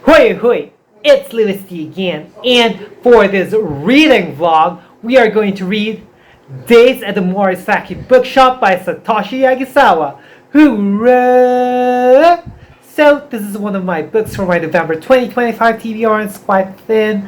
Hoi hoi, it's louisity again, and for this reading vlog, we are going to read Days at the Morisaki Bookshop by Satoshi Yagisawa. Hoorah! So, this is one of my books for my November 2025 TBR, and it's quite thin,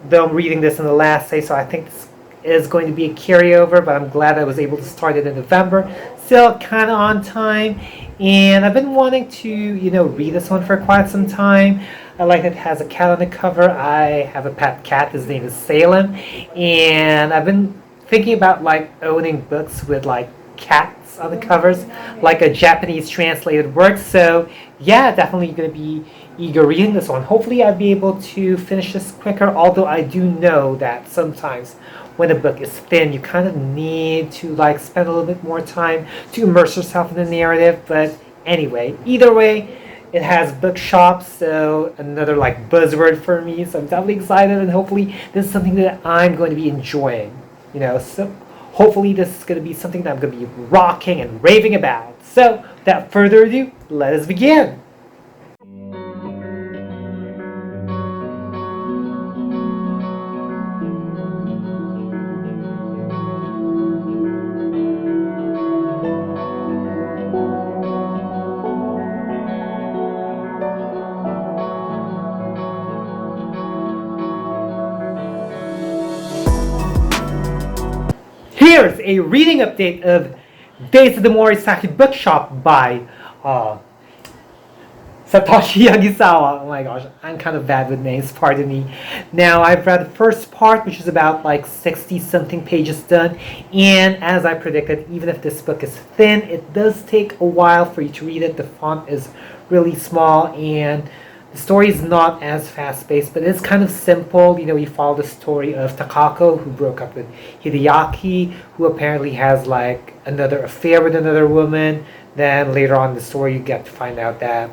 though I'm reading this in the last day, so I think this is going to be a carryover, but I'm glad I was able to start it in November. Still kind of on time, and I've been wanting to, read this one for quite some time. I like that it has a cat on the cover. I have a pet cat. His name is Salem, and I've been thinking about like owning books with like cats on the covers, like a Japanese translated work. So yeah, definitely gonna be eager reading this one. Hopefully, I'll be able to finish this quicker. Although I do know that sometimes when a book is thin, you kind of need to like spend a little bit more time to immerse yourself in the narrative. But anyway, either way, it has bookshops, so another like buzzword for me. So I'm definitely excited, and hopefully this is something that I'm going to be enjoying. So hopefully this is going to be something that I'm going to be rocking and raving about. So without further ado, let us begin. Here's a reading update of Days of the Morisaki Bookshop by uh, Satoshi Yagisawa. Oh my gosh, I'm kind of bad with names, pardon me. Now, I've read the first part, which is about like 60 something pages done, and as I predicted, even if this book is thin, it does take a while for you to read it. The font is really small, and the story is not as fast-paced, but it's kind of simple. You follow the story of Takako, who broke up with Hideaki, who apparently has like another affair with another woman. Then later on in the story, you get to find out that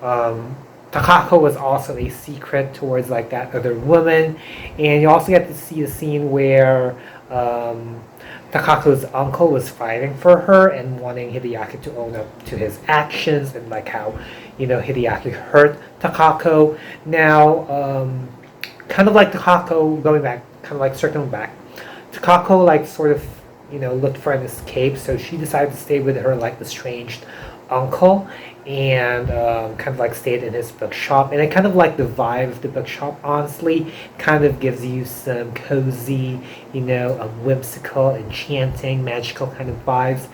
Takako was also a secret towards like that other woman, and you also get to see the scene where Takako's uncle was fighting for her and wanting Hideaki to own up to his actions, and like how Hideaki hurt Takako. Now, kind of like Takako going back, kind of like circling back, Takako like sort of looked for an escape, so she decided to stay with her like estranged uncle, and kind of like stayed in his bookshop. And I kind of like the vibe of the bookshop, honestly. Kind of gives you some cozy, whimsical, enchanting, magical kind of vibes.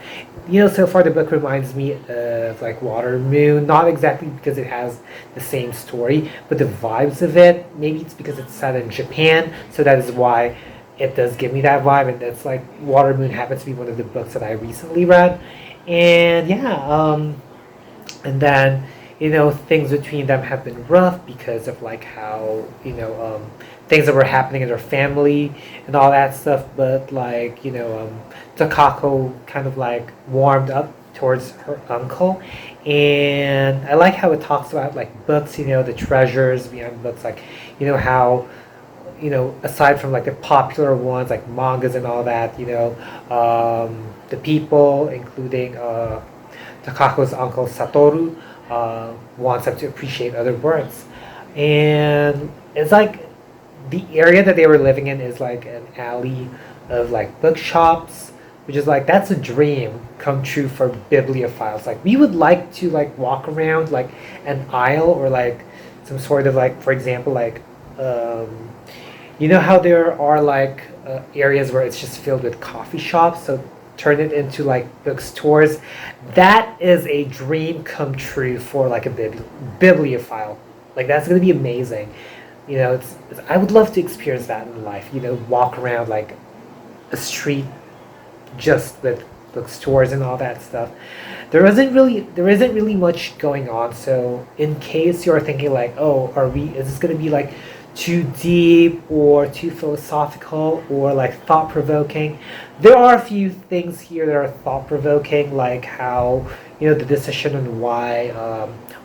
So far the book reminds me of like Water Moon, not exactly because it has the same story, but the vibes of it. Maybe it's because it's set in Japan, so that is why it does give me that vibe. And that's like Water Moon happens to be one of the books that I recently read. And yeah, and then things between them have been rough because of like how things that were happening in their family and all that stuff. But like Takako kind of like warmed up towards her uncle, and I like how it talks about like books, the treasures behind books, like how aside from like the popular ones like mangas and all that, the people, including Takako's uncle Satoru, wants them to appreciate other works. And it's like the area that they were living in is like an alley of like bookshops, which is like that's a dream come true for bibliophiles. Like we would like to like walk around like an aisle, or like some sort of like, for example, like how there are like areas where it's just filled with coffee shops, so turn it into like bookstores. That is a dream come true for like a bibliophile. Like that's gonna be amazing. I would love to experience that in life. Walk around like a street just with bookstores and all that stuff. There isn't really much going on. So in case you're thinking like, oh, is this gonna be like too deep or too philosophical or like thought-provoking, there are a few things here that are thought-provoking, like how the decision on why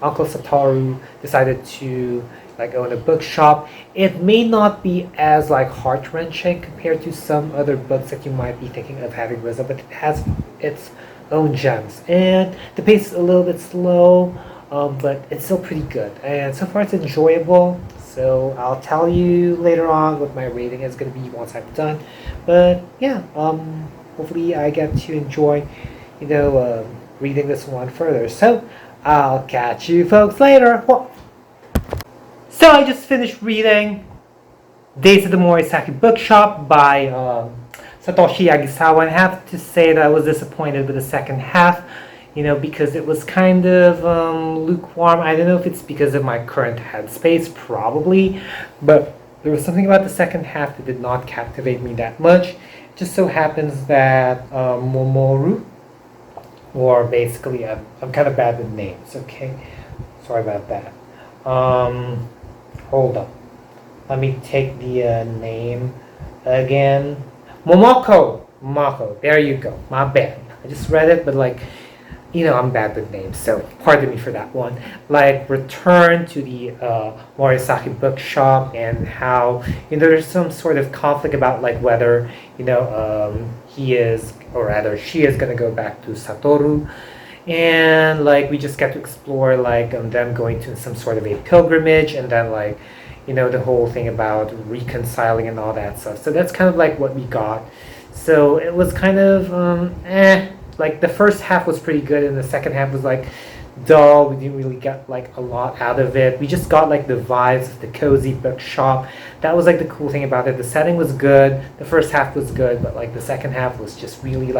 Uncle Satoru decided to like own a bookshop. It may not be as like heart-wrenching compared to some other books that you might be thinking of having risen, but it has its own gems, and the pace is a little bit slow. but it's still pretty good. And so far it's enjoyable. So I'll tell you later on what my rating is going to be once I'm done. But yeah, hopefully I get to enjoy, reading this one further. So I'll catch you folks later. So I just finished reading Days of the Morisaki Bookshop by Satoshi Yagisawa, and I have to say that I was disappointed with the second half, because it was kind of lukewarm. I don't know if it's because of my current headspace, probably, but there was something about the second half that did not captivate me that much. It just so happens that Momoru, or basically, I'm kind of bad with names, okay? Sorry about that. Hold up. Let me take the name again. Momoko. There you go. My bad. I just read it, but I'm bad with names, so pardon me for that one. Return to the Morisaki Bookshop, and how there's some sort of conflict about whether he is, or rather she is, gonna go back to Satoru, and we just get to explore them going to some sort of a pilgrimage, and then the whole thing about reconciling and all that stuff. So that's kind of what we got. So it was kind of the first half was pretty good, and the second half was dull. We didn't really get a lot out of it. We just got the vibes of the cozy bookshop. That was the cool thing about it. The setting was good. The first half was good, but the second half was just really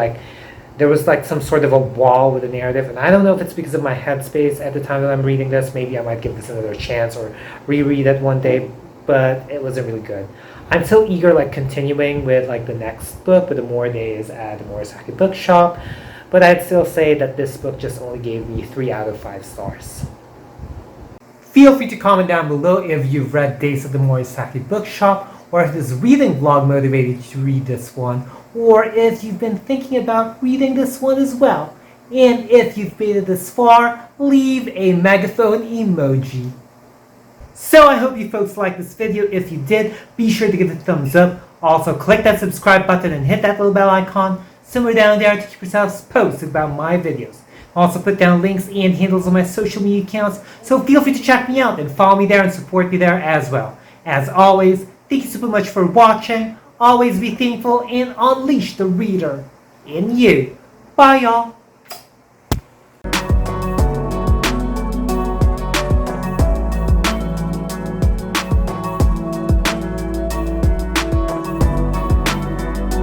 there was some sort of a wall with the narrative, and I don't know if it's because of my headspace at the time that I'm reading this. Maybe I might give this another chance or reread it one day, but it wasn't really good. I'm so eager continuing with the next book, with the more days at the Morisaki Bookshop, but I'd still say that this book just only gave me 3 out of 5 stars. Feel free to comment down below if you've read Days of the Morisaki Bookshop, or if this reading vlog motivated you to read this one, or if you've been thinking about reading this one as well. And if you've made it this far, leave a megaphone emoji. So I hope you folks liked this video. If you did, be sure to give it a thumbs up. Also, click that subscribe button and hit that little bell icon somewhere down there to keep yourselves posted about my videos. Also put down links and handles on my social media accounts, so feel free to check me out and follow me there and support me there as well. As always, thank you super much for watching. Always be thankful and unleash the reader in you. Bye, y'all.